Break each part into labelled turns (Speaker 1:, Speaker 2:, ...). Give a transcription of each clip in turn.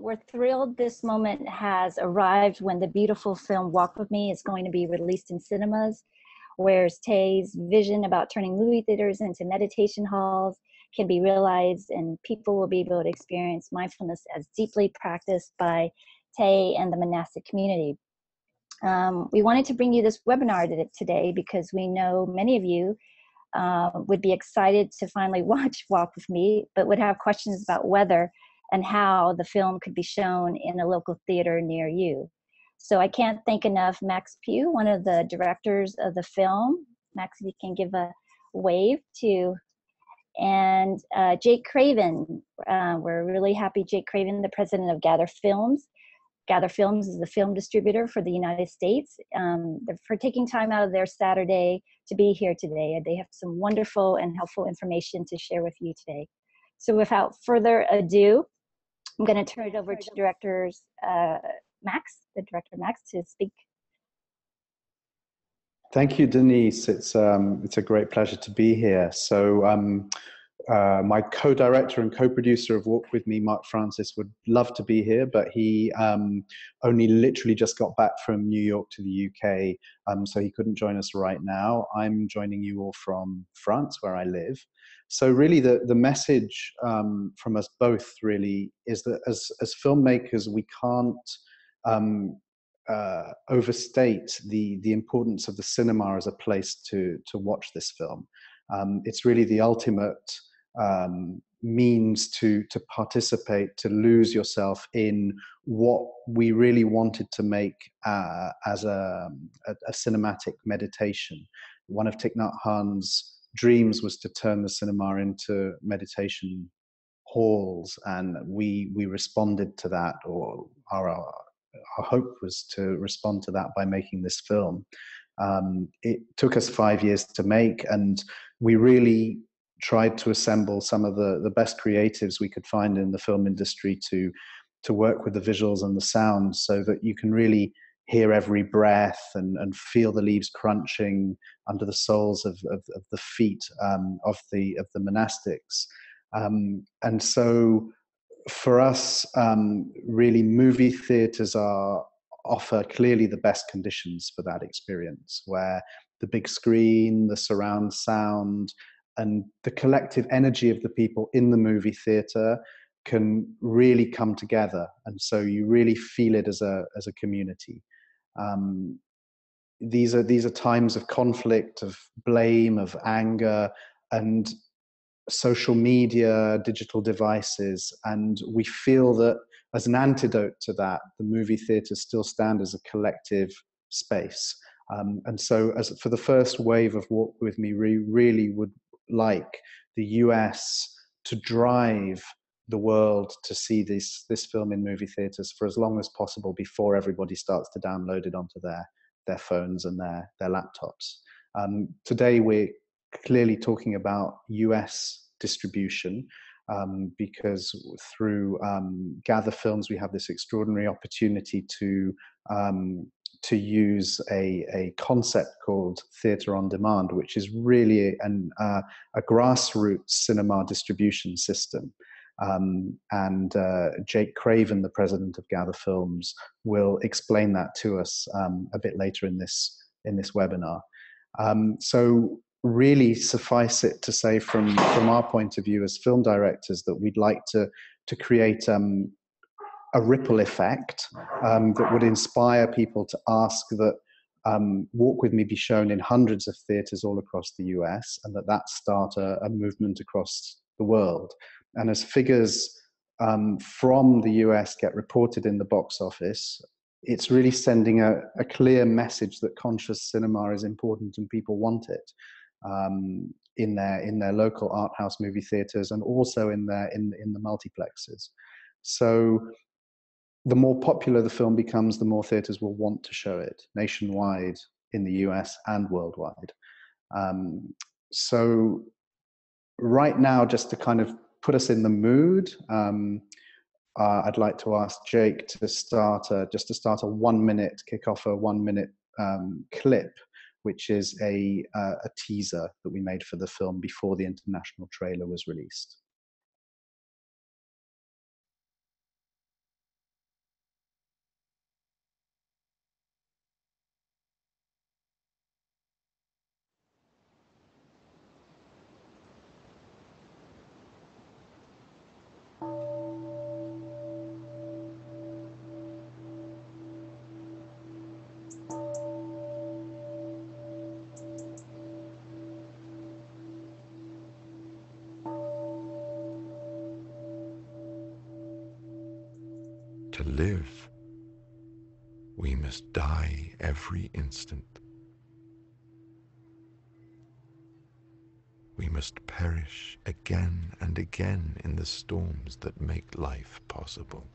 Speaker 1: We're thrilled this moment has arrived when the beautiful film Walk With Me is going to be released in cinemas, where Thay's vision about turning movie theaters into meditation halls can be realized, and people will be able to experience mindfulness as deeply practiced by Thay and the monastic community. We wanted to bring you this webinar today because we know many of you would be excited to finally watch Walk With Me, but would have questions about whether and how the film could be shown in a local theater near you. So I can't thank enough Max Pugh, one of the directors of the film. Max, if you can give a wave to, and Jake Craven. We're really happy Jake Craven, the president of Gathr Films. Gathr Films is the film distributor for the United States, for taking time out of their Saturday to be here today. They have some wonderful and helpful information to share with you today. So without further ado, I'm going to turn it over to Director Max to speak.
Speaker 2: Thank you, Denise. It's a great pleasure to be here. So my co-director and co-producer of Walk With Me, Mark Francis, would love to be here, but he only literally just got back from New York to the UK, so he couldn't join us right now. I'm joining you all from France, where I live. So really the message from us both really is that as filmmakers, we can't overstate the importance of the cinema as a place to watch this film. It's really the ultimate means to participate, to lose yourself in what we really wanted to make as a cinematic meditation. One of Thich Nhat Hanh's dreams was to turn the cinema into meditation halls, and we responded to that, or our hope was to respond to that by making this film. It took us 5 years to make, and we really tried to assemble some of the best creatives we could find in the film industry to work with the visuals and the sound, so that you can really hear every breath and feel the leaves crunching under the soles of the feet of the monastics. And so for us, really movie theaters offer clearly the best conditions for that experience, where the big screen, the surround sound, and the collective energy of the people in the movie theater can really come together. And so you really feel it as a community. These are times of conflict, of blame, of anger, and social media, digital devices. And we feel that as an antidote to that, the movie theaters still stand as a collective space. And so for the first wave of Walk With Me, we really would like the US to drive the world to see this film in movie theaters for as long as possible before everybody starts to download it onto their phones and their laptops. Today we're clearly talking about US distribution, because through Gathr Films we have this extraordinary opportunity to use a concept called theatre on demand, which is really a grassroots cinema distribution system. And Jake Craven, the president of Gathr Films, will explain that to us a bit later in this webinar. So really suffice it to say from our point of view as film directors that we'd like to create a ripple effect that would inspire people to ask that Walk With Me be shown in hundreds of theaters all across the US, and that start a movement across the world. And as figures from the US get reported in the box office, it's really sending a clear message that conscious cinema is important and people want it in their local art house movie theaters, and also in the multiplexes. So the more popular the film becomes, the more theaters will want to show it nationwide in the US and worldwide. So right now, just to kind of put us in the mood, I'd like to ask Jake to start a 1 minute, kick off a 1 minute clip, which is a teaser that we made for the film before the international trailer was released.
Speaker 3: to live, we must die every instant. We must perish again and again in the storms that make life possible.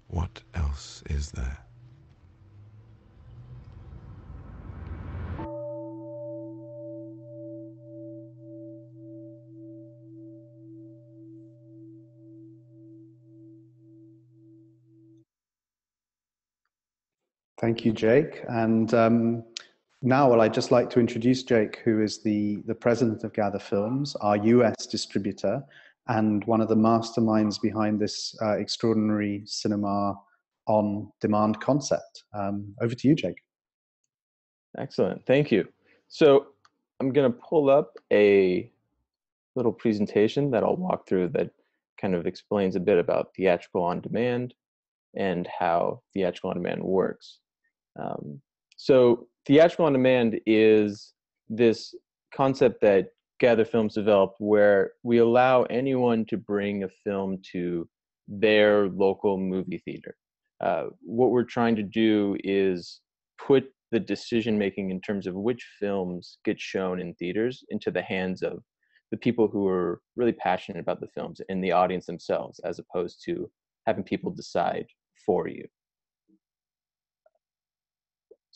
Speaker 3: What else is there?
Speaker 2: Thank you, Jake. And now, I'd just like to introduce Jake, who is the president of Gathr Films, our US distributor, and one of the masterminds behind this extraordinary cinema on demand concept. Over to you, Jake.
Speaker 4: Excellent. Thank you. So I'm going to pull up a little presentation that I'll walk through that kind of explains a bit about theatrical on demand and how theatrical on demand works. So theatrical on demand is this concept that Gathr Films developed where we allow anyone to bring a film to their local movie theater. What we're trying to do is put the decision making in terms of which films get shown in theaters into the hands of the people who are really passionate about the films and the audience themselves, as opposed to having people decide for you.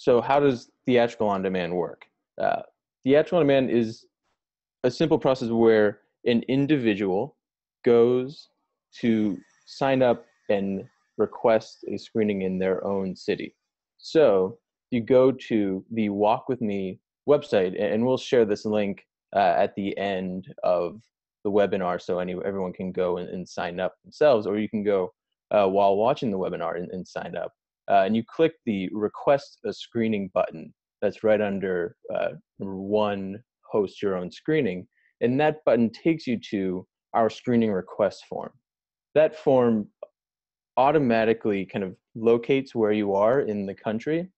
Speaker 4: So how does theatrical on demand work? Theatrical on demand is a simple process where an individual goes to sign up and request a screening in their own city. So you go to the Walk With Me website, and we'll share this link at the end of the webinar so everyone can go and sign up themselves, or you can go while watching the webinar and sign up. And you click the request a screening button that's right under number 1, host your own screening. And that button takes you to our screening request form. That form automatically kind of locates where you are in the country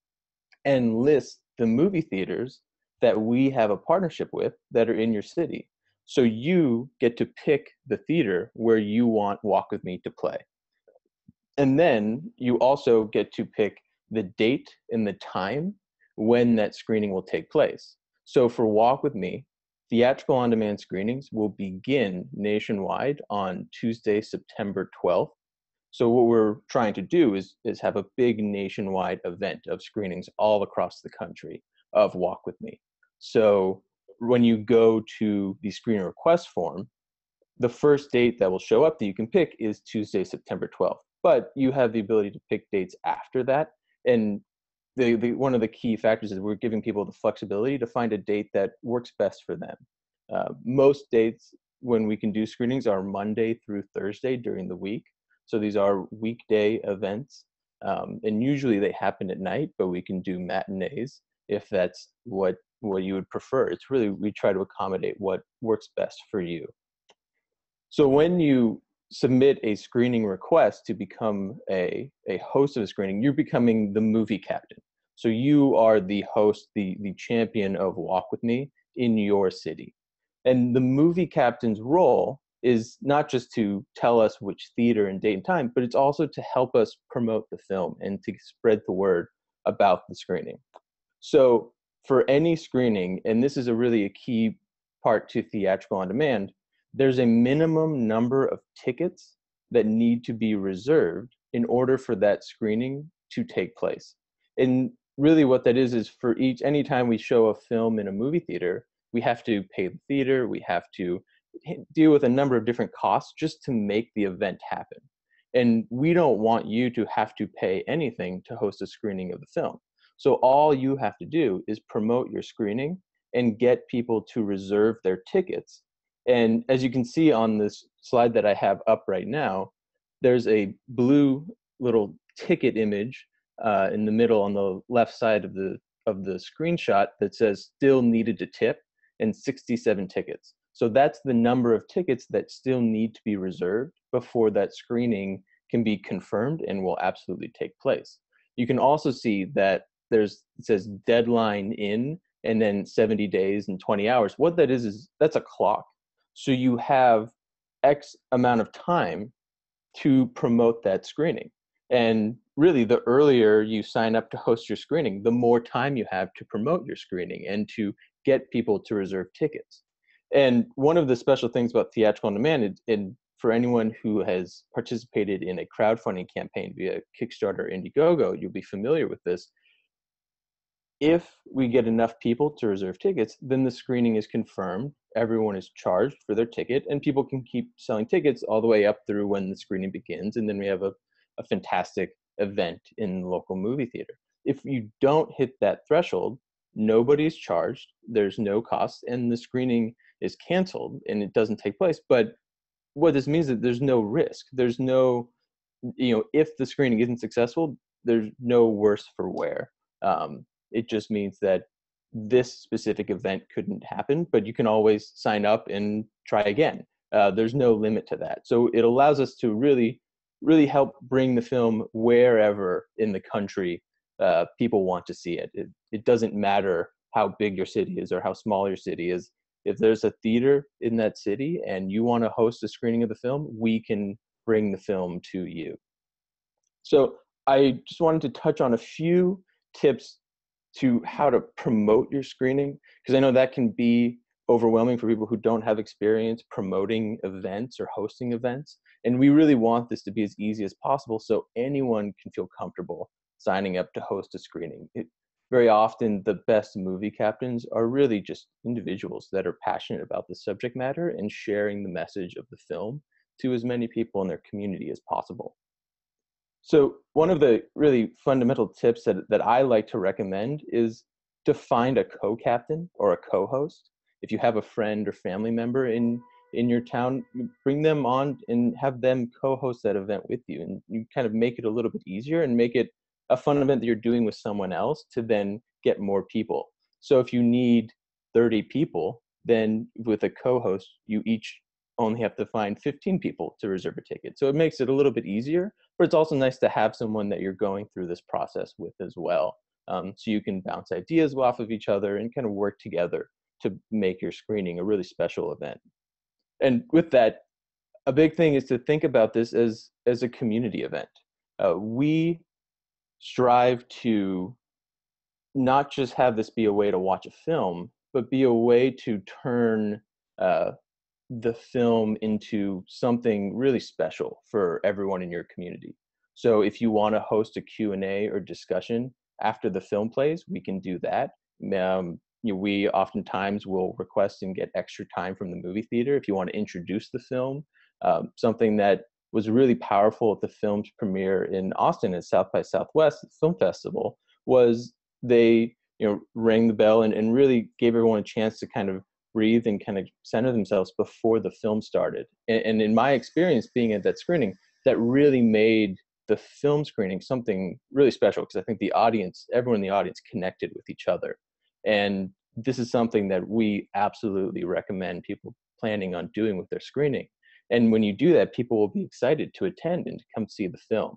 Speaker 4: and lists the movie theaters that we have a partnership with that are in your city. So you get to pick the theater where you want Walk With Me to play. And then you also get to pick the date and the time when that screening will take place. So for Walk With Me, theatrical on-demand screenings will begin nationwide on Tuesday, September 12th. So what we're trying to do is have a big nationwide event of screenings all across the country of Walk With Me. So when you go to the screening request form, the first date that will show up that you can pick is Tuesday, September 12th. But you have the ability to pick dates after that. And one of the key factors is we're giving people the flexibility to find a date that works best for them. Most dates when we can do screenings are Monday through Thursday during the week. So these are weekday events. And usually they happen at night, but we can do matinees if that's what you would prefer. It's really, we try to accommodate what works best for you. So when you submit a screening request to become a host of a screening, you're becoming the movie captain. So you are the host, the champion of Walk With Me in your city. And the movie captain's role is not just to tell us which theater and date and time, but it's also to help us promote the film and to spread the word about the screening. So for any screening, and this is really a key part to theatrical on demand, there's a minimum number of tickets that need to be reserved in order for that screening to take place. And really what that is for anytime we show a film in a movie theater, we have to pay the theater, we have to deal with a number of different costs just to make the event happen. And we don't want you to have to pay anything to host a screening of the film. So all you have to do is promote your screening and get people to reserve their tickets. And as you can see on this slide that I have up right now, there's a blue little ticket image in the middle on the left side of the screenshot that says still needed to tip and 67 tickets. So that's the number of tickets that still need to be reserved before that screening can be confirmed and will absolutely take place. You can also see that it says deadline in and then 70 days and 20 hours. What that is that's a clock. So you have X amount of time to promote that screening. And really, the earlier you sign up to host your screening, the more time you have to promote your screening and to get people to reserve tickets. And one of the special things about theatrical on demand, and for anyone who has participated in a crowdfunding campaign via Kickstarter or Indiegogo, you'll be familiar with this. If we get enough people to reserve tickets, then the screening is confirmed, everyone is charged for their ticket, and people can keep selling tickets all the way up through when the screening begins, and then we have a fantastic event in the local movie theater. If you don't hit that threshold, nobody's charged, there's no cost, and the screening is canceled and it doesn't take place. But what this means is that there's no risk. There's no, if the screening isn't successful, there's no worse for wear. It just means that this specific event couldn't happen, but you can always sign up and try again. There's no limit to that. So it allows us to really help bring the film wherever in the country people want to see it. It doesn't matter how big your city is or how small your city is. If there's a theater in that city and you want to host a screening of the film, we can bring the film to you. So I just wanted to touch on a few tips to how to promote your screening, because I know that can be overwhelming for people who don't have experience promoting events or hosting events. And we really want this to be as easy as possible so anyone can feel comfortable signing up to host a screening. Very often the best movie captains are really just individuals that are passionate about the subject matter and sharing the message of the film to as many people in their community as possible. So one of the really fundamental tips that I like to recommend is to find a co-captain or a co-host. If you have a friend or family member in your town, bring them on and have them co-host that event with you. And you kind of make it a little bit easier and make it a fun event that you're doing with someone else to then get more people. So if you need 30 people, then with a co-host, you each only have to find 15 people to reserve a ticket. So it makes it a little bit easier, but it's also nice to have someone that you're going through this process with as well. So you can bounce ideas off of each other and kind of work together to make your screening a really special event. And with that, a big thing is to think about this as a community event. We strive to not just have this be a way to watch a film, but be a way to turn the film into something really special for everyone in your community. So if you want to host a Q&A or discussion after the film plays, we can do that. We oftentimes will request and get extra time from the movie theater if you want to introduce the film. Something that was really powerful at the film's premiere in Austin at South by Southwest Film Festival was they rang the bell and really gave everyone a chance to kind of breathe and kind of center themselves before the film started. And in my experience being at that screening, that really made the film screening something really special, because I think the audience, everyone in the audience connected with each other. And this is something that we absolutely recommend people planning on doing with their screening. And when you do that, people will be excited to attend and to come see the film.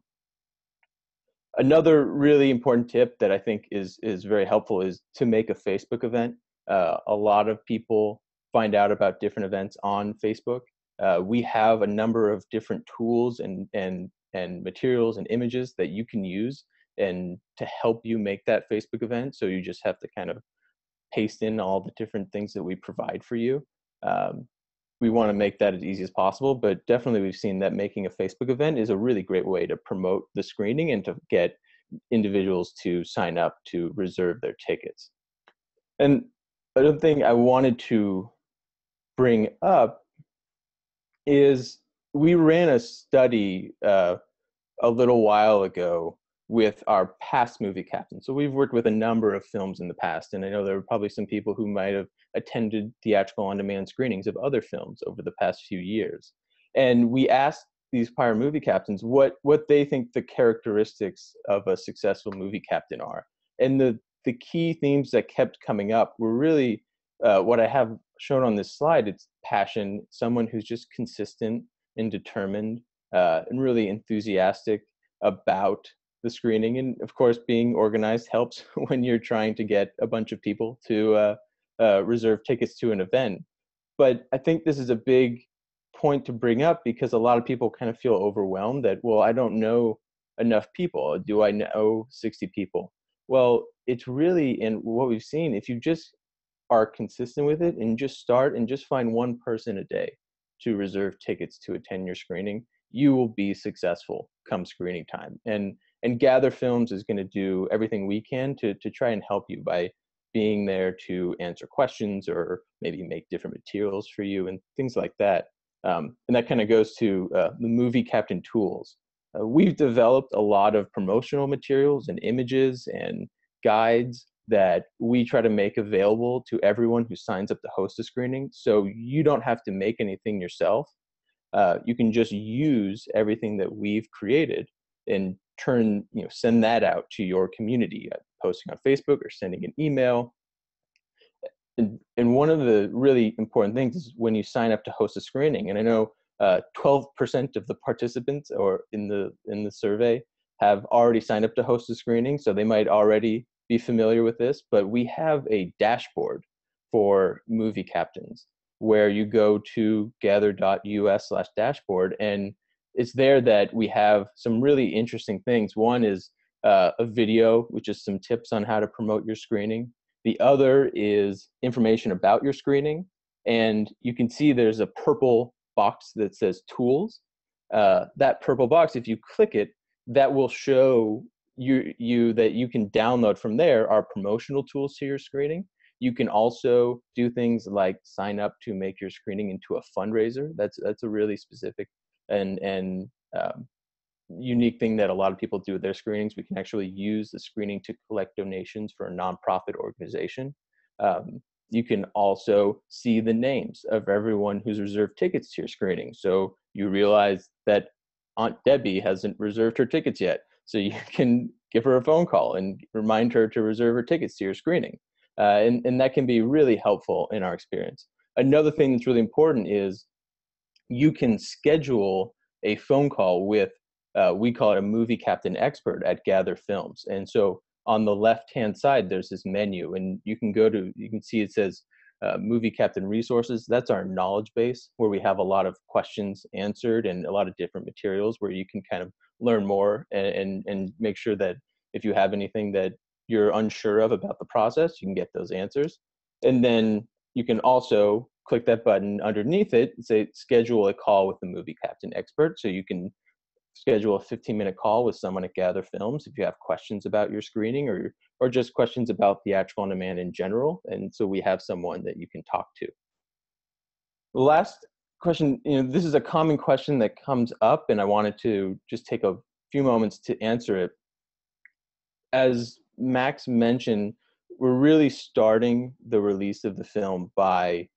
Speaker 4: Another really important tip that I think is very helpful is to make a Facebook event. A lot of people find out about different events on Facebook. We have a number of different tools and materials and images that you can use and to help you make that Facebook event. So you just have to kind of paste in all the different things that we provide for you. We want to make that as easy as possible, but definitely we've seen that making a Facebook event is a really great way to promote the screening and to get individuals to sign up to reserve their tickets. And another thing I wanted to bring up is we ran a study a little while ago with our past movie captains. So we've worked with a number of films in the past, and I know there were probably some people who might have attended theatrical on-demand screenings of other films over the past few years. And we asked these prior movie captains what they think the characteristics of a successful movie captain are. And the key themes that kept coming up were really what I have shown on this slide. It's passion, someone who's just consistent and determined and really enthusiastic about the screening. And of course, being organized helps when you're trying to get a bunch of people to reserve tickets to an event. But I think this is a big point to bring up because a lot of people kind of feel overwhelmed that, well, I don't know enough people. Do I know 60 people? Well, it's really, in what we've seen, if you just are consistent with it and just start and just find one person a day to reserve tickets to attend your screening, you will be successful come screening time. And Gathr Films is going to do everything we can to try and help you by being there to answer questions or maybe make different materials for you and things like that. And that kind of goes to the movie captain tools. We've developed a lot of promotional materials and images and guides that we try to make available to everyone who signs up to host a screening. So you don't have to make anything yourself. You can just use everything that we've created and send that out to your community, posting on Facebook or sending an email. And one of the really important things is when you sign up to host a screening, and I know 12% of the participants or in the survey have already signed up to host a screening, so they might already be familiar with this, but we have a dashboard for movie captains where you go to gathr.us/dashboard, and it's there that we have some really interesting things. One is a video, which is some tips on how to promote your screening. The other is information about your screening, and you can see there's a purple box that says tools. That purple box, if you click it, that will show you that you can download from there our promotional tools to your screening. You can also do things like sign up to make your screening into a fundraiser. That's a really specific and unique thing that a lot of people do with their screenings. We can actually use the screening to collect donations for a nonprofit organization. You can also see the names of everyone who's reserved tickets to your screening. So you realize that Aunt Debbie hasn't reserved her tickets yet. So you can give her a phone call and remind her to reserve her tickets to your screening. And that can be really helpful in our experience. Another thing that's really important is you can schedule a phone call with, we call it a movie captain expert at Gathr Films. And so on the left-hand side, there's this menu, and you can see it says movie captain resources. That's our knowledge base where we have a lot of questions answered and a lot of different materials where you can kind of learn more and make sure that if you have anything that you're unsure of about the process, you can get those answers. And then you can also click that button underneath it and say schedule a call with the movie captain expert. So you can schedule a 15-minute call with someone at Gathr Films if you have questions about your screening or just questions about theatrical on demand in general. And so we have someone that you can talk to. The last question, this is a common question that comes up, and I wanted to just take a few moments to answer it. As Max mentioned, we're really starting the release of the film by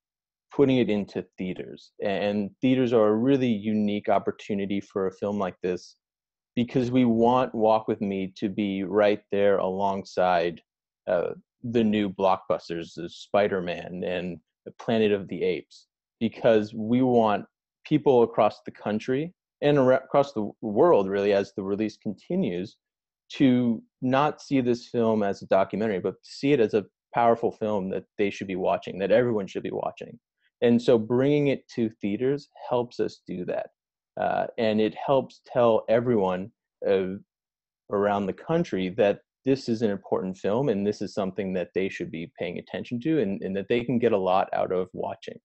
Speaker 4: putting it into theaters. And theaters are a really unique opportunity for a film like this because we want Walk With Me to be right there alongside the new blockbusters, the Spider-Man and the Planet of the Apes, because we want people across the country and across the world, really, as the release continues, to not see this film as a documentary, but see it as a powerful film that they should be watching, that everyone should be watching. And so bringing it to theaters helps us do that. And it helps tell everyone around the country that this is an important film and this is something that they should be paying attention to and that they can get a lot out of watching.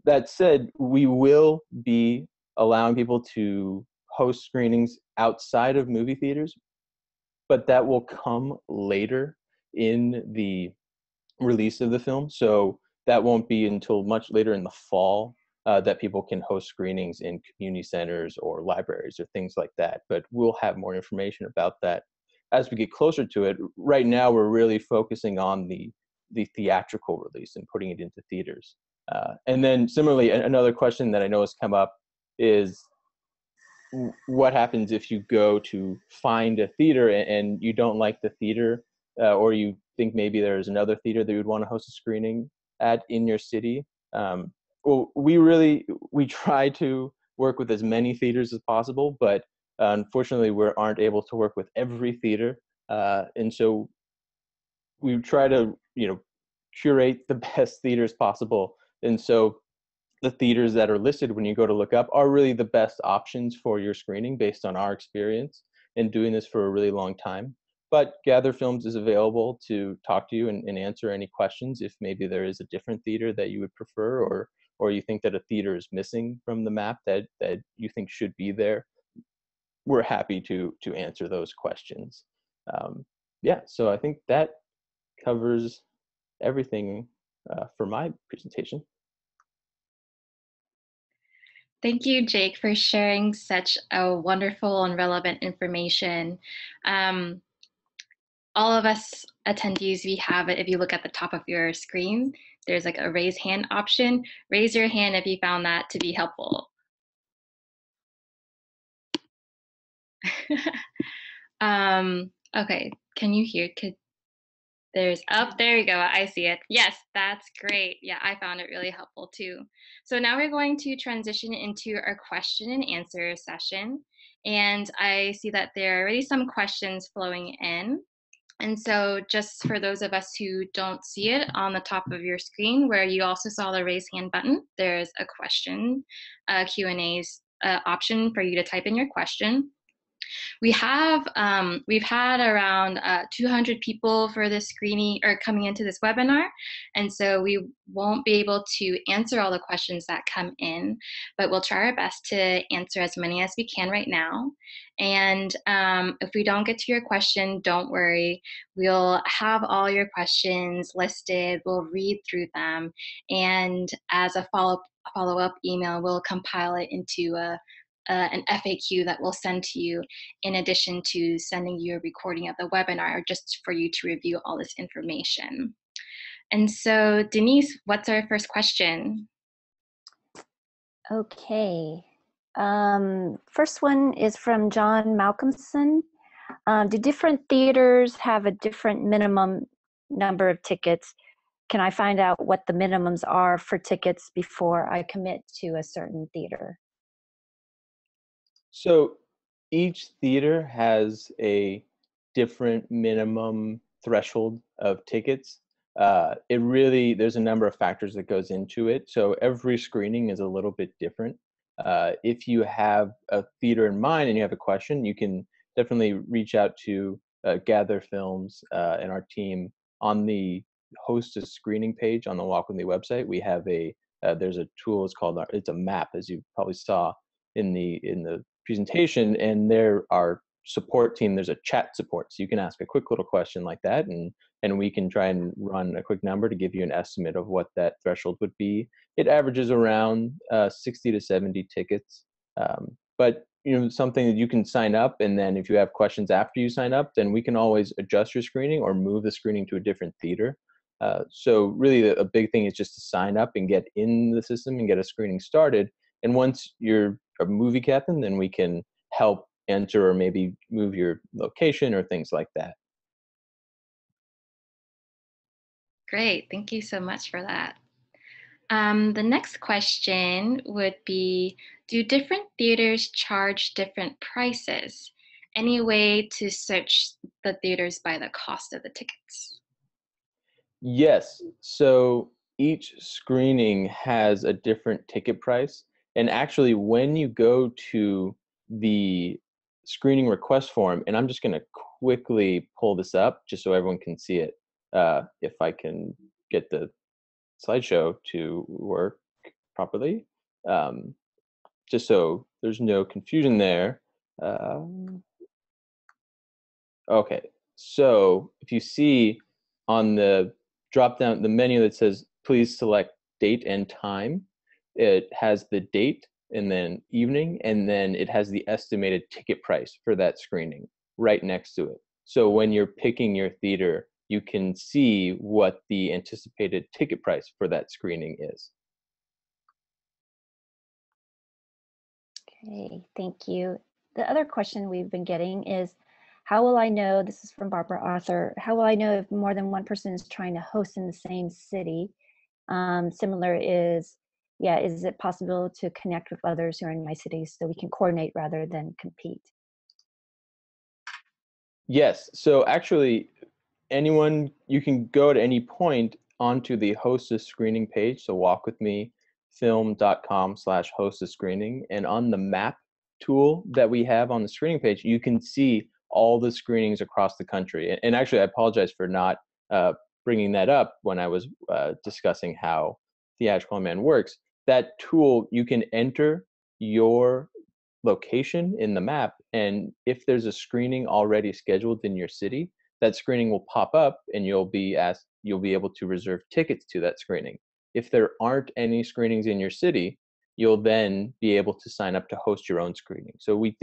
Speaker 4: That said, we will be allowing people to host screenings outside of movie theaters, but that will come later in the release of the film. So that won't be until much later in the fall that people can host screenings in community centers or libraries or things like that. But we'll have more information about that as we get closer to it. Right now, we're really focusing on the theatrical release and putting it into theaters. And then similarly, another question that I know has come up is what happens if you go to find a theater and you don't like the theater or you think maybe there's another theater that you would want to host a screening at in your city? Well, we try to work with as many theaters as possible, but unfortunately we aren't able to work with every theater. And so we try to, curate the best theaters possible. And so the theaters that are listed when you go to look up are really the best options for your screening based on our experience in doing this for a really long time. But Gathr Films is available to talk to you and answer any questions if maybe there is a different theater that you would prefer, or you think that a theater is missing from the map that you think should be there. We're happy to answer those questions. Yeah, so I think that covers everything for my presentation.
Speaker 5: Thank you, Jake, for sharing such a wonderful and relevant information. All of us attendees, we have it. If you look at the top of your screen, there's like a raise hand option. Raise your hand if you found that to be helpful. Okay, can you hear? There you go. I see it. Yes, that's great. Yeah, I found it really helpful too. So now we're going to transition into our question and answer session. And I see that there are already some questions flowing in. And so just for those of us who don't see it on the top of your screen, where you also saw the raise hand button, there's a question, Q&A's option for you to type in your question. We've had around 200 people for this screening or coming into this webinar, and so we won't be able to answer all the questions that come in, but we'll try our best to answer as many as we can right now. And if we don't get to your question, don't worry. We'll have all your questions listed. We'll read through them, and as a follow-up email, we'll compile it into an FAQ that we'll send to you in addition to sending you a recording of the webinar just for you to review all this information. And so Denise, what's our first question?
Speaker 1: Okay. First one is from John Malcolmson. Do different theaters have a different minimum number of tickets? Can I find out what the minimums are for tickets before I commit to a certain theater?
Speaker 4: So each theater has a different minimum threshold of tickets. There's a number of factors that goes into it. So every screening is a little bit different. If you have a theater in mind and you have a question, you can definitely reach out to Gathr Films and our team on the host a screening page on the Walk With Me website. We have there's a tool, it's a map, as you probably saw in the presentation, and there our support team, there's a chat support, so you can ask a quick little question like that, and we can try and run a quick number to give you an estimate of what that threshold would be. It averages around 60 to 70 tickets, but something that you can sign up, and then if you have questions after you sign up, then we can always adjust your screening or move the screening to a different theater. So really a big thing is just to sign up and get in the system and get a screening started. And once you're a movie captain, then we can help enter or maybe move your location or things like that.
Speaker 5: Great, thank you so much for that. The next question would be, do different theaters charge different prices? Any way to search the theaters by the cost of the tickets?
Speaker 4: Yes, so each screening has a different ticket price. And actually, when you go to the screening request form, and I'm just going to quickly pull this up just so everyone can see it, if I can get the slideshow to work properly, just so there's no confusion there. Okay, so if you see on the drop down, the menu that says please select date and time, it has the date and then evening, and then it has the estimated ticket price for that screening right next to it. So when you're picking your theater, you can see what the anticipated ticket price for that screening is.
Speaker 1: Okay, thank you. The other question we've been getting is, how will I know, this is from Barbara Arthur, how will I know if more than one person is trying to host in the same city? Similar is it possible to connect with others who are in my city so we can coordinate rather than compete?
Speaker 4: Yes, so actually you can go at any point onto the hostess screening page, so Walk With Me gathrfilm.com/host a screening. And on the map tool that we have on the screening page, you can see all the screenings across the country. And actually, I apologize for not bringing that up when I was discussing how Theatrical on Demand works. That tool, you can enter your location in the map, and if there's a screening already scheduled in your city, that screening will pop up and you'll be able to reserve tickets to that screening. If there aren't any screenings in your city, you'll then be able to sign up to host your own screening. So we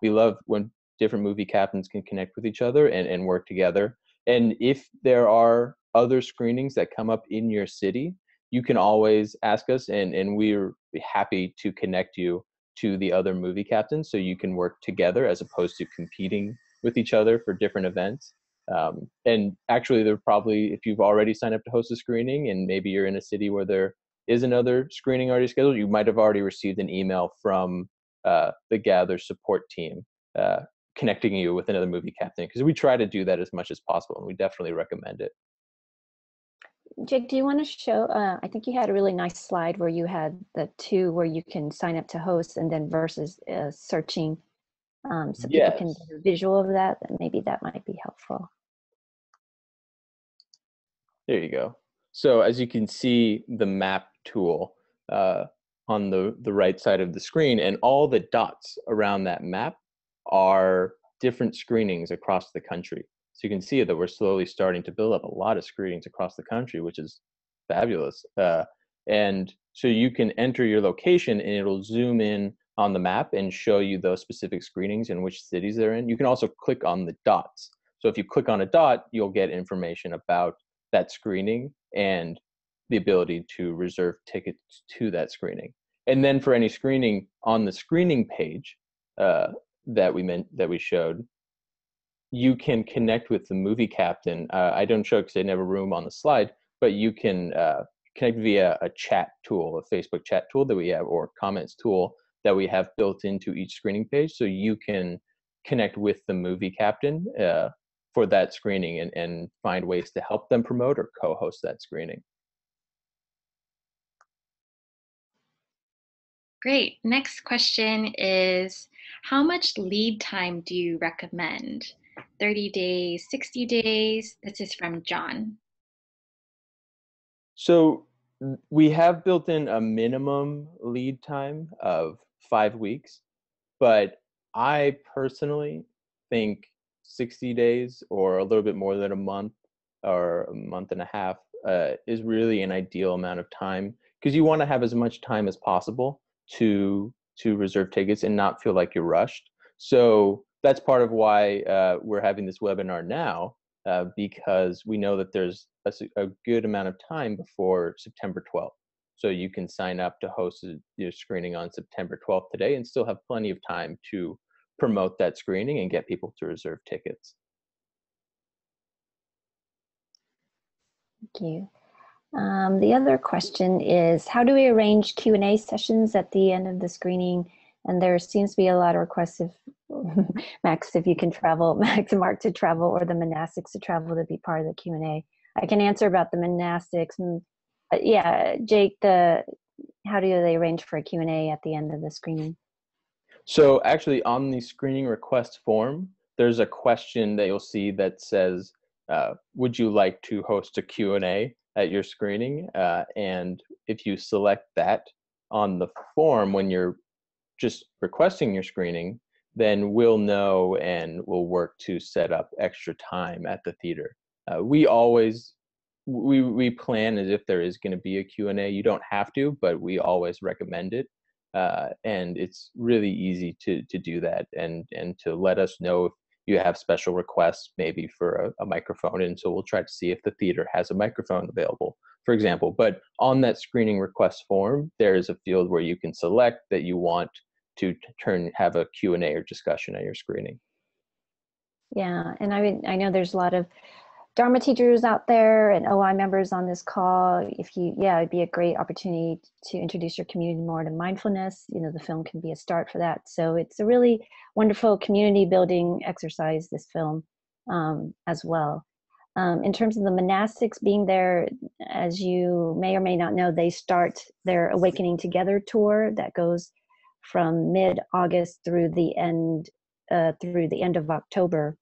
Speaker 4: love when different movie captains can connect with each other and work together. And if there are other screenings that come up in your city, you can always ask us, and we're happy to connect you to the other movie captains so you can work together as opposed to competing with each other for different events. And actually, there probably, if you've already signed up to host a screening and maybe you're in a city where there is another screening already scheduled, you might have already received an email from the Gathr support team connecting you with another movie captain, because we try to do that as much as possible, and we definitely recommend it.
Speaker 1: Jake, do you want to show, I think you had a really nice slide where you had the two where you can sign up to host and then versus searching, so people can get a visual of that, and maybe that might be helpful.
Speaker 4: There you go. So as you can see, the map tool on the right side of the screen, and all the dots around that map are different screenings across the country. So you can see that we're slowly starting to build up a lot of screenings across the country, which is fabulous. And so you can enter your location and it'll zoom in on the map and show you those specific screenings and which cities they're in. You can also click on the dots. So if you click on a dot, you'll get information about that screening and the ability to reserve tickets to that screening. And then for any screening on the screening page that we showed, you can connect with the movie captain. I don't show because I didn't have a room on the slide, but you can connect via a chat tool, a Facebook chat tool that we have, or comments tool that we have built into each screening page. So you can connect with the movie captain for that screening and find ways to help them promote or co-host that screening.
Speaker 5: Great. Next question is, how much lead time do you recommend? 30 days, 60 days? This is from John.
Speaker 4: So we have built in a minimum lead time of 5 weeks, but I personally think 60 days or a little bit more than a month or a month and a half is really an ideal amount of time, because you want to have as much time as possible to reserve tickets and not feel like you're rushed. So that's part of why we're having this webinar now, because we know that there's a good amount of time before September 12th. So you can sign up to host your screening on September 12th today and still have plenty of time to promote that screening and get people to reserve tickets.
Speaker 1: Thank you. The other question is, how do we arrange Q&A sessions at the end of the screening? And there seems to be a lot of requests if Max, if you can travel, Max and Mark to travel, or the monastics to travel to be part of the Q&A. I can answer about the monastics. Yeah, Jake, how do they arrange for a Q&A at the end of the screening?
Speaker 4: So actually on the screening request form, there's a question that you'll see that says, would you like to host a Q&A at your screening? And if you select that on the form when you're just requesting your screening, then we'll know and we'll work to set up extra time at the theater. We plan as if there is going to be a Q&A. You don't have to, but we always recommend it. And it's really easy to do that and to let us know if you have special requests, maybe for a microphone. And so we'll try to see if the theater has a microphone available, for example. But on that screening request form, there is a field where you can select that you want to have a Q&A or discussion at your screening.
Speaker 1: Yeah, and I know there's a lot of Dharma teachers out there and OI members on this call. It'd be a great opportunity to introduce your community more to mindfulness. The film can be a start for that. So it's a really wonderful community building exercise, this film, as well. In terms of the monastics being there, as you may or may not know, they start their Awakening Together tour that goes from mid-August through the end of October.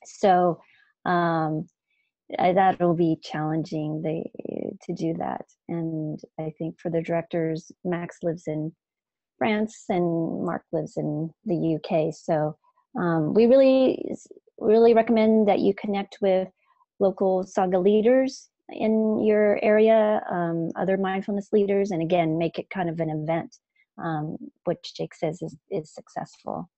Speaker 1: So that'll be challenging to do that. And I think for the directors, Max lives in France and Mark lives in the UK. So we really recommend that you connect with local saga leaders in your area, other mindfulness leaders, and again, make it kind of an event, which Jake says is successful.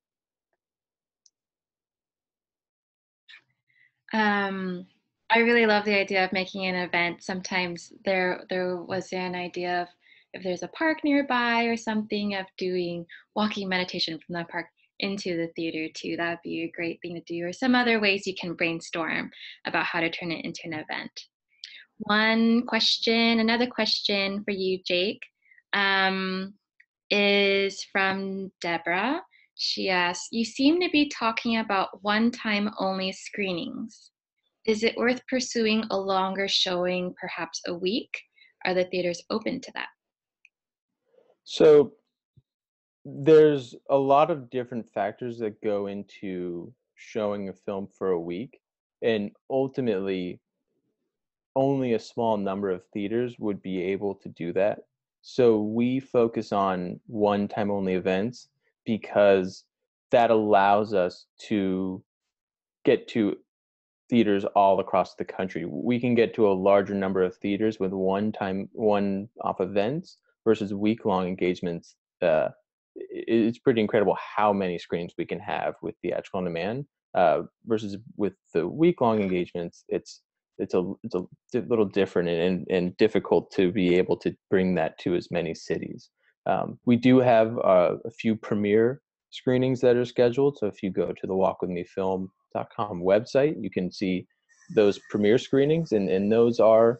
Speaker 5: I really love the idea of making an event. Sometimes there was an idea of, if there's a park nearby or something, of doing walking meditation from the park into the theater too. That would be a great thing to do, or some other ways you can brainstorm about how to turn it into an event. Another question for you, Jake, is from Deborah. She asks, you seem to be talking about one-time only screenings. Is it worth pursuing a longer showing, perhaps a week? Are the theaters open to that?
Speaker 4: So there's a lot of different factors that go into showing a film for a week, and ultimately only a small number of theaters would be able to do that. So we focus on one-time only events because that allows us to get to theaters all across the country. We can get to a larger number of theaters with one-off events versus week-long engagements. It's pretty incredible how many screens we can have with theatrical on demand versus with the week-long engagements. It's a little different and difficult to be able to bring that to as many cities. We do have a few premiere screenings that are scheduled. So if you go to the walkwithmefilm.com website, you can see those premiere screenings, and those are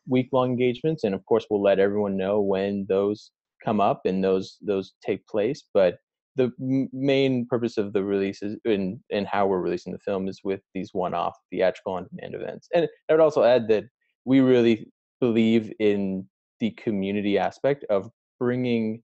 Speaker 4: week-long engagements. And of course, we'll let everyone know when those come up and those take place. But the main purpose of the releases and how we're releasing the film is with these one-off theatrical on-demand events. And I would also add that we really believe in the community aspect of bringing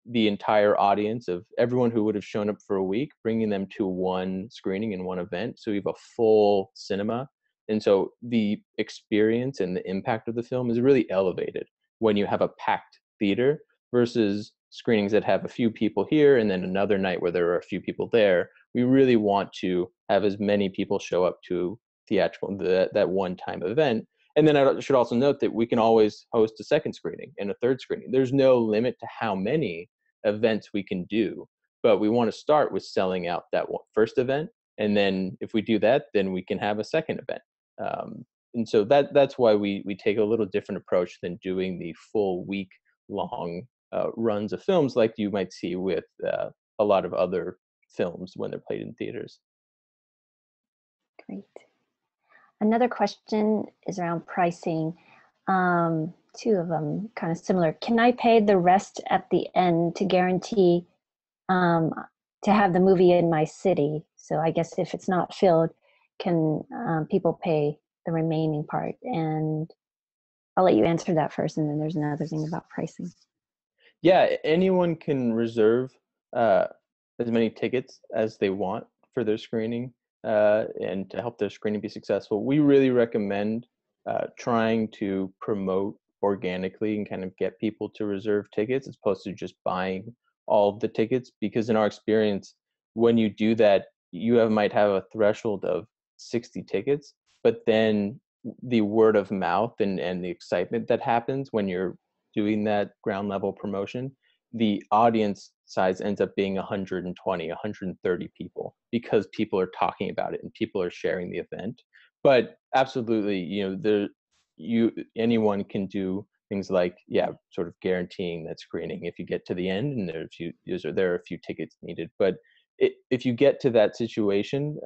Speaker 4: the entire audience of everyone who would have shown up for a week, bringing them to one screening and one event. So we have a full cinema. And so the experience and the impact of the film is really elevated when you have a packed theater versus screenings that have a few people here and then another night where there are a few people there. We really want to have as many people show up to theatrical, that one-time event. And then I should also note that we can always host a second screening and a third screening. There's no limit to how many events we can do, but we want to start with selling out that first event. And then if we do that, then we can have a second event. And so that's why we take a little different approach than doing the full week-long runs of films like you might see with a lot of other films when they're played in theaters.
Speaker 1: Great. Another question is around pricing. Two of them kind of similar. Can I pay the rest at the end to guarantee to have the movie in my city? So I guess if it's not filled, can people pay the remaining part? And I'll let you answer that first, and then there's another thing about pricing.
Speaker 4: Yeah, anyone can reserve as many tickets as they want for their screening and to help their screening be successful. We really recommend trying to promote organically and kind of get people to reserve tickets as opposed to just buying all of the tickets, because in our experience, when you do that, you might have a threshold of 60 tickets, but then the word of mouth and the excitement that happens when you're doing that ground level promotion, the audience size ends up being 120, 130 people because people are talking about it and people are sharing the event. But absolutely, anyone can do things like, sort of guaranteeing that screening if you get to the end and there are a few tickets needed. But if you get to that situation,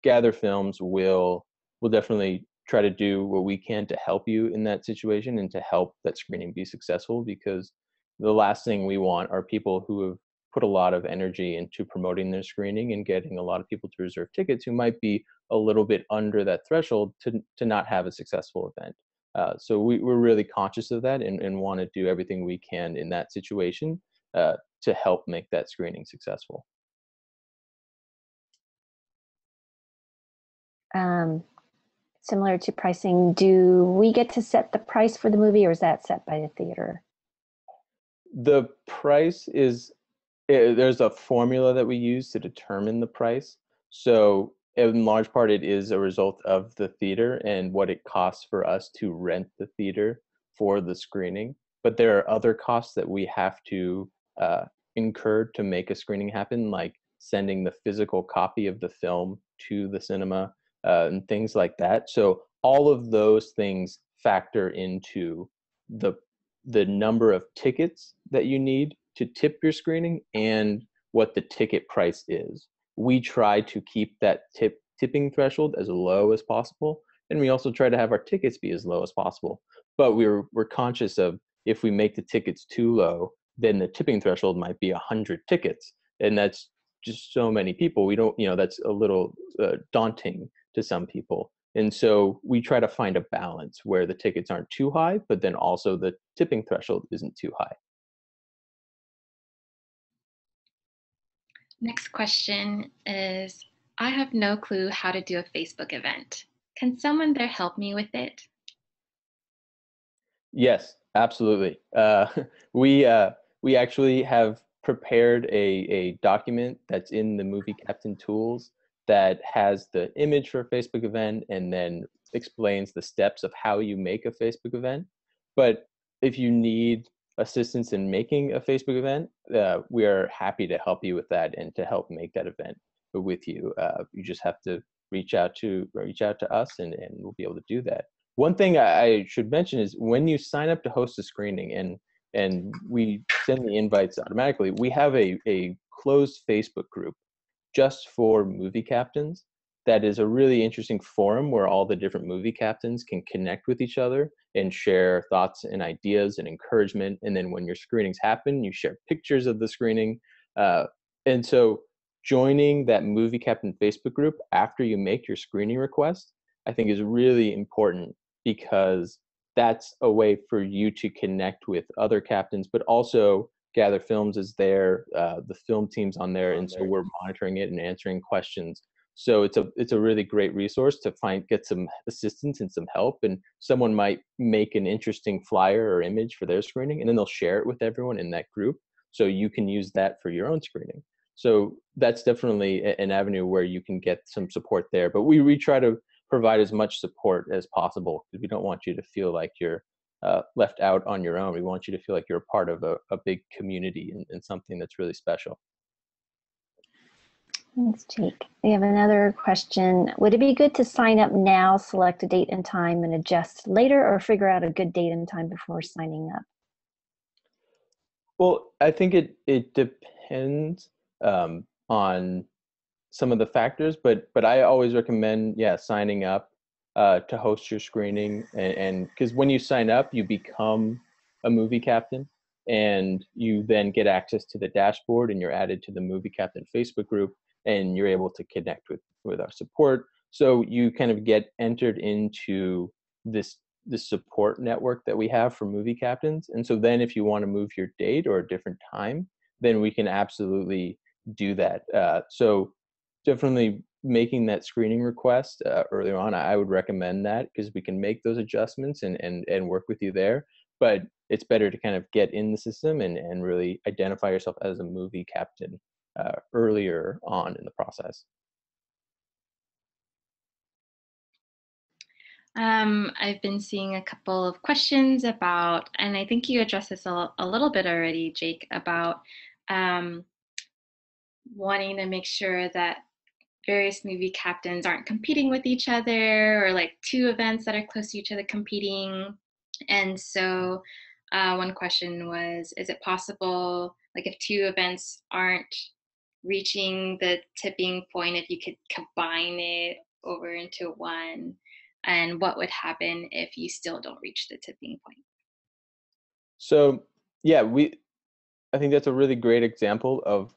Speaker 4: Gathr Films will definitely try to do what we can to help you in that situation and to help that screening be successful, because the last thing we want are people who have put a lot of energy into promoting their screening and getting a lot of people to reserve tickets who might be a little bit under that threshold to not have a successful event. So we're really conscious of that and want to do everything we can in that situation to help make that screening successful.
Speaker 1: Similar to pricing, do we get to set the price for the movie, or is that set by the theater?
Speaker 4: The price is, there's a formula that we use to determine the price. So in large part, it is a result of the theater and what it costs for us to rent the theater for the screening. But there are other costs that we have to incur to make a screening happen, like sending the physical copy of the film to the cinema and things like that. So all of those things factor into the number of tickets that you need to tip your screening and what the ticket price is. We try to keep that tipping threshold as low as possible, and we also try to have our tickets be as low as possible. But we're conscious of, if we make the tickets too low, then the tipping threshold might be 100 tickets, and that's just so many people. We don't, that's a little daunting to some people. And so we try to find a balance where the tickets aren't too high, but then also the tipping threshold isn't too high.
Speaker 5: Next question is, I have no clue how to do a Facebook event. Can someone there help me with it?
Speaker 4: Yes, absolutely. We actually have prepared a document that's in the Movie Captain tools that has the image for a Facebook event and then explains the steps of how you make a Facebook event. But if you need assistance in making a Facebook event, we are happy to help you with that and to help make that event with you. You just have to reach out to us, and we'll be able to do that. One thing I should mention is, when you sign up to host a screening and we send the invites automatically, we have a closed Facebook group just for movie captains. That is a really interesting forum where all the different movie captains can connect with each other and share thoughts and ideas and encouragement. And then when your screenings happen, you share pictures of the screening. And so joining that movie captain Facebook group after you make your screening request, I think, is really important, because that's a way for you to connect with other captains, but also Gathr Films is there, the film team's on there, and so we're monitoring it and answering questions. So it's a really great resource to get some assistance and some help, and someone might make an interesting flyer or image for their screening, and then they'll share it with everyone in that group, so you can use that for your own screening. So that's definitely an avenue where you can get some support there. But we try to provide as much support as possible, because we don't want you to feel like you're left out on your own. We want you to feel like you're a part of a big community and something that's really special.
Speaker 1: Thanks, Jake. We have another question. Would it be good to sign up now, select a date and time, and adjust later, or figure out a good date and time before signing up?
Speaker 4: Well, I think it depends on some of the factors, but I always recommend, signing up to host your screening, and because when you sign up, you become a movie captain, and you then get access to the dashboard, and you're added to the Movie Captain Facebook group, and you're able to connect with our support. So you kind of get entered into this support network that we have for movie captains. And so then if you want to move your date or a different time, then we can absolutely do that. So definitely making that screening request earlier on, I would recommend that, because we can make those adjustments and work with you there. But it's better to kind of get in the system and really identify yourself as a movie captain earlier on in the process.
Speaker 5: I've been seeing a couple of questions about, and I think you addressed this a little bit already, Jake, about wanting to make sure that various movie captains aren't competing with each other, or like two events that are close to each other competing. And so one question was, is it possible, like if two events aren't reaching the tipping point, if you could combine it over into one, and what would happen if you still don't reach the tipping point?
Speaker 4: So yeah, I think that's a really great example of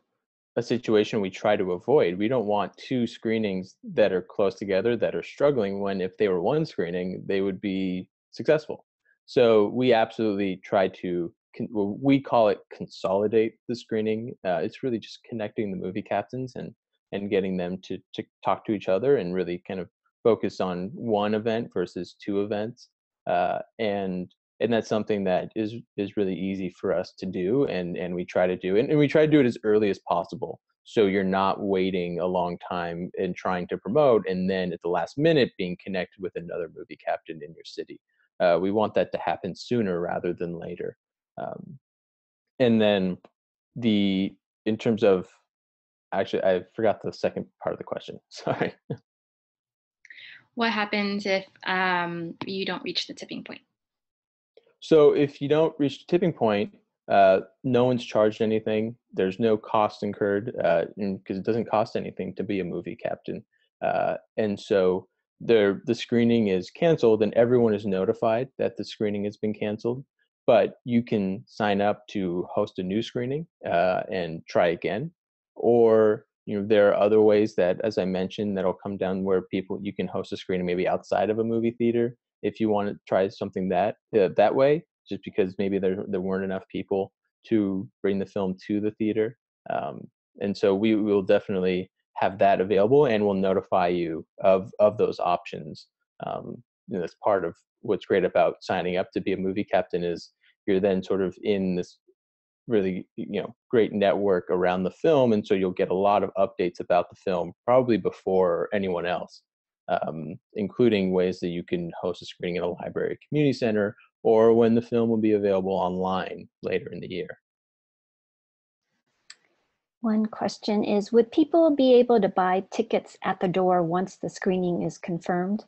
Speaker 4: a situation we try to avoid. We don't want two screenings that are close together that are struggling, when if they were one screening, they would be successful. So we absolutely try to, well, we call it consolidate the screening. It's really just connecting the movie captains and getting them to talk to each other and really kind of focus on one event versus two events. And that's something that is really easy for us to do, and we try to do, and we try to do it as early as possible, so you're not waiting a long time and trying to promote and then at the last minute being connected with another movie captain in your city. We want that to happen sooner rather than later. And then the in terms of, actually, I forgot the second part of the question. Sorry.
Speaker 5: What happens if you don't reach the tipping point?
Speaker 4: So if you don't reach the tipping point, no one's charged anything. There's no cost incurred, because it doesn't cost anything to be a movie captain. And so the screening is canceled, and everyone is notified that the screening has been canceled. But you can sign up to host a new screening and try again. Or there are other ways that, as I mentioned, that'll come down where you can host a screening maybe outside of a movie theater if you want to try something that way, just because maybe there weren't enough people to bring the film to the theater. And so we will definitely have that available, and we'll notify you of those options. That's part of what's great about signing up to be a movie captain, is you're then sort of in this really great network around the film, and so you'll get a lot of updates about the film probably before anyone else, including ways that you can host a screening at a library, community center, or when the film will be available online later in the year.
Speaker 1: One question is, would people be able to buy tickets at the door once the screening is confirmed?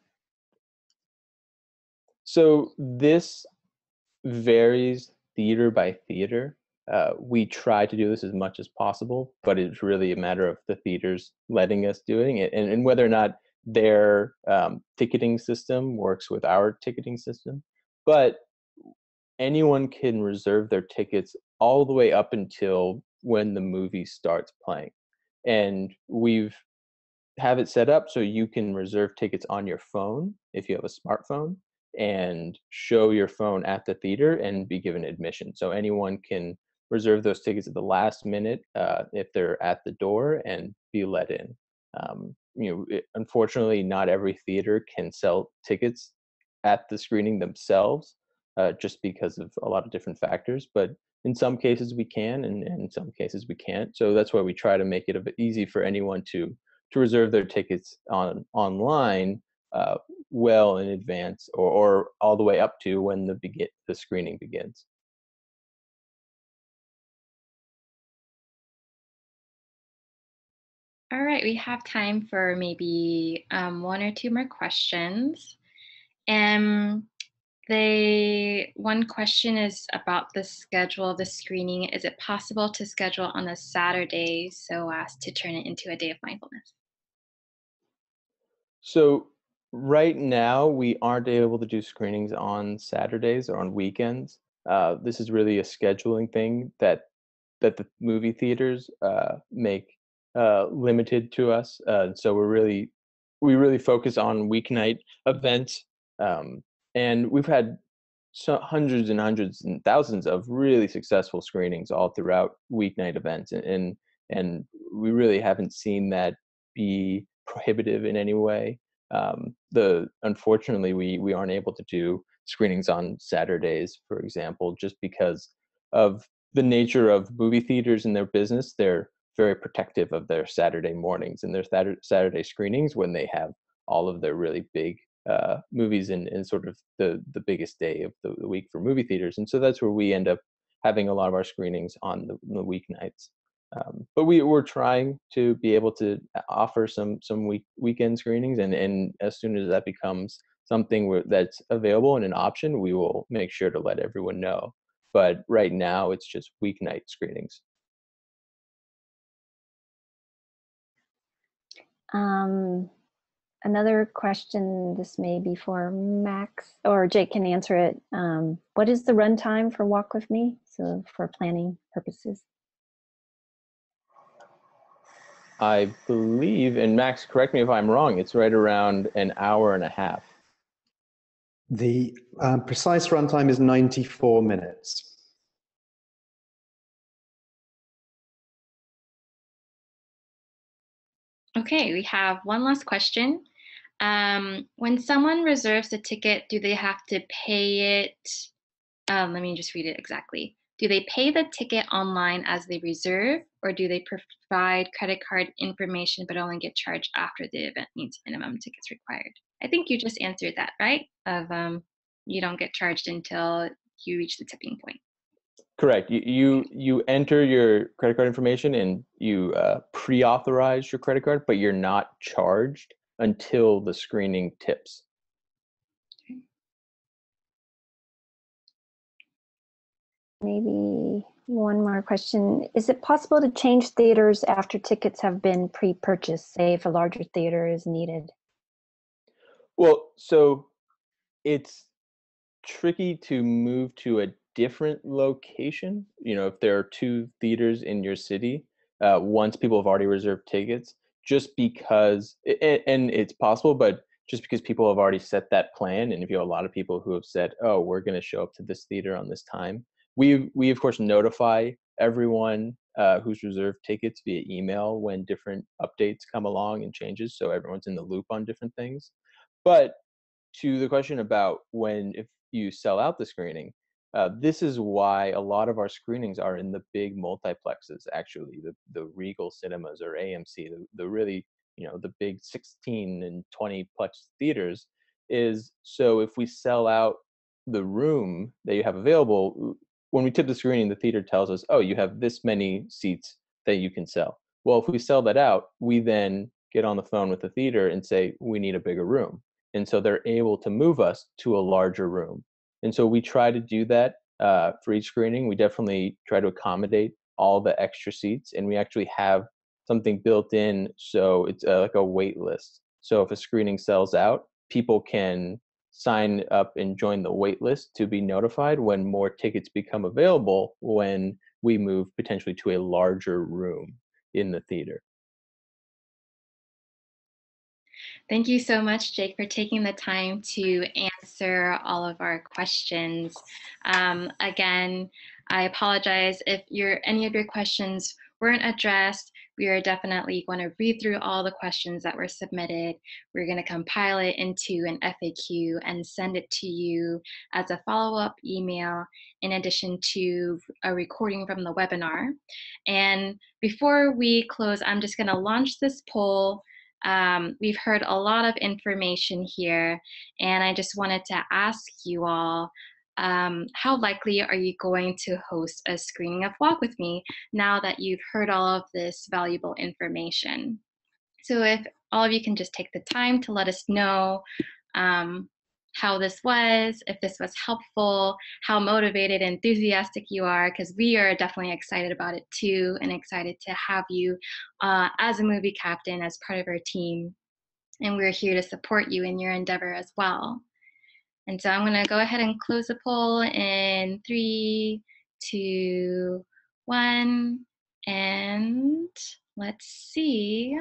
Speaker 4: So this varies theater by theater. We try to do this as much as possible, but it's really a matter of the theaters letting us doing it, and whether or not their ticketing system works with our ticketing system. But anyone can reserve their tickets all the way up until when the movie starts playing. And we've have it set up so you can reserve tickets on your phone if you have a smartphone, and show your phone at the theater and be given admission. So anyone can reserve those tickets at the last minute if they're at the door and be let in. Unfortunately, not every theater can sell tickets at the screening themselves, just because of a lot of different factors. But in some cases we can, and in some cases we can't. So that's why we try to make it a bit easy for anyone to reserve their tickets online well in advance, or all the way up to when the screening begins.
Speaker 5: All right, we have time for maybe one or two more questions. One question is about the schedule of the screening. Is it possible to schedule on a Saturday so as to turn it into a day of mindfulness?
Speaker 4: So right now we aren't able to do screenings on Saturdays or on weekends. This is really a scheduling thing that the movie theaters make limited to us. So we really focus on weeknight events, and we've had hundreds and hundreds and thousands of really successful screenings all throughout weeknight events, and we really haven't seen that be prohibitive in any way. Unfortunately, we aren't able to do screenings on Saturdays, for example, just because of the nature of movie theaters and their business. They're very protective of their Saturday mornings and their Saturday screenings, when they have all of their really big movies in sort of the biggest day of the week for movie theaters. And so that's where we end up having a lot of our screenings on the weeknights. But we're trying to be able to offer some weekend screenings, and as soon as that becomes something that's available and an option, we will make sure to let everyone know. But right now, it's just weeknight screenings.
Speaker 1: another question, this may be for Max, or Jake can answer it. What is the runtime for Walk With Me? So for planning purposes.
Speaker 4: I believe, and Max, correct me if I'm wrong, it's right around an hour and a half.
Speaker 2: The precise runtime is 94 minutes.
Speaker 5: Okay, we have one last question. When someone reserves a ticket, do they have to pay it? Let me just read it exactly. Do they pay the ticket online as they reserve, or do they provide credit card information but only get charged after the event meets minimum tickets required? I think you just answered that, right? Of you don't get charged until you reach the tipping point.
Speaker 4: Correct. You enter your credit card information and you pre-authorize your credit card, but you're not charged until the screening tips.
Speaker 1: Maybe one more question. Is it possible to change theaters after tickets have been pre-purchased, say if a larger theater is needed?
Speaker 4: Well, so it's tricky to move to a different location. You know, if there are two theaters in your city, once people have already reserved tickets, just because, and it's possible, but just because people have already set that plan, and if you have a lot of people who have said, "Oh, we're going to show up to this theater on this time," we of course notify everyone who's reserved tickets via email when different updates come along and changes, so everyone's in the loop on different things. But to the question about if you sell out the screening, this is why a lot of our screenings are in the big multiplexes, actually, the Regal cinemas or AMC, the really, the big 16 and 20 plex theaters, is so if we sell out the room that you have available, when we tip the screening, the theater tells us, oh, you have this many seats that you can sell. Well, if we sell that out, we then get on the phone with the theater and say, we need a bigger room. And so they're able to move us to a larger room. And so we try to do that for each screening. We definitely try to accommodate all the extra seats, and we actually have something built in, so it's like a wait list. So if a screening sells out, people can sign up and join the wait list to be notified when more tickets become available when we move potentially to a larger room in the theater.
Speaker 5: Thank you so much, Jake, for taking the time to answer all of our questions. Again, I apologize if any of your questions weren't addressed. We are definitely going to read through all the questions that were submitted. We're going to compile it into an FAQ and send it to you as a follow-up email, in addition to a recording from the webinar. And before we close, I'm just going to launch this poll. We've heard a lot of information here, and I just wanted to ask you all, how likely are you going to host a screening of Walk With Me now that you've heard all of this valuable information? So if all of you can just take the time to let us know how this was, if this was helpful, how motivated and enthusiastic you are, because we are definitely excited about it too, and excited to have you as a movie captain, as part of our team. And we're here to support you in your endeavor as well. And so I'm going to go ahead and close the poll in 3, 2, 1, and let's see.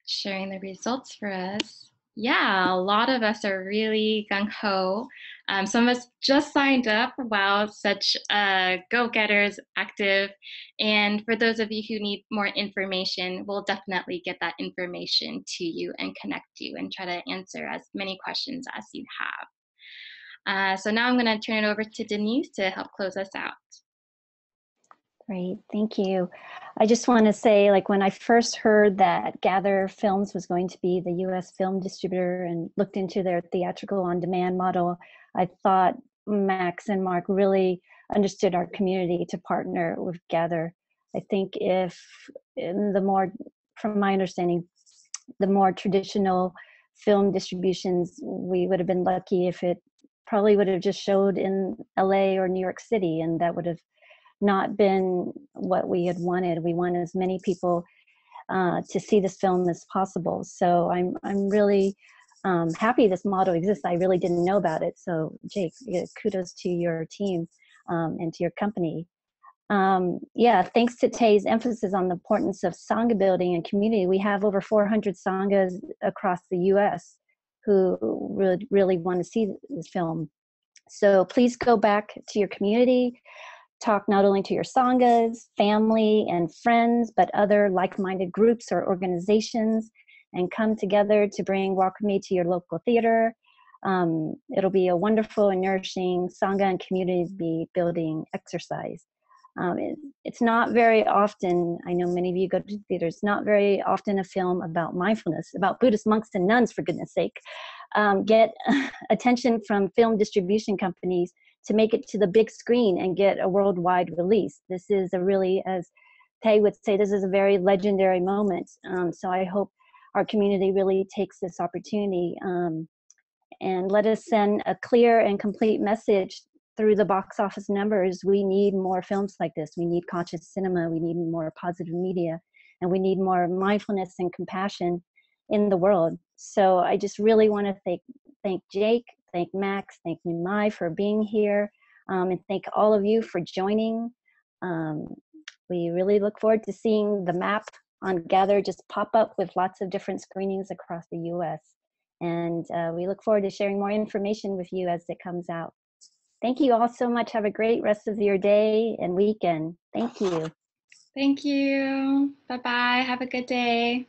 Speaker 5: Sharing the results for us. Yeah, a lot of us are really gung-ho. Some of us just signed up. Wow, such go-getters, active. And for those of you who need more information, we'll definitely get that information to you and connect you and try to answer as many questions as you have. So now I'm going to turn it over to Denise to help close us out.
Speaker 1: Great, thank you. I just want to say, like, when I first heard that Gathr Films was going to be the US film distributor and looked into their theatrical on-demand model, I thought Max and Mark really understood our community to partner with Gathr. I think from my understanding, the more traditional film distributions, we would have been lucky if it probably would have just showed in LA or New York City, and that would have not been what we had wanted. We want as many people to see this film as possible. So I'm really happy this model exists. I really didn't know about it. So Jake, kudos to your team and to your company. Yeah, thanks to Tay's emphasis on the importance of Sangha building and community, we have over 400 Sanghas across the U.S. who really want to see this film. So please go back to your community, talk not only to your Sanghas, family, and friends, but other like-minded groups or organizations, and come together to bring Walk With Me to your local theater. It'll be a wonderful and nourishing Sangha and community building exercise. It's not very often, I know many of you go to theaters, not very often a film about mindfulness, about Buddhist monks and nuns, for goodness sake, get attention from film distribution companies to make it to the big screen and get a worldwide release. This is a really, as Tay would say, this is a very legendary moment. So I hope our community really takes this opportunity and let us send a clear and complete message through the box office numbers. We need more films like this. We need conscious cinema. We need more positive media, and we need more mindfulness and compassion in the world. So I just really want to thank Jake, thank Max, thank Nimai for being here, and thank all of you for joining. We really look forward to seeing the map on Gathr just pop up with lots of different screenings across the US. And we look forward to sharing more information with you as it comes out. Thank you all so much. Have a great rest of your day and weekend. Thank you.
Speaker 5: Thank you. Bye-bye. Have a good day.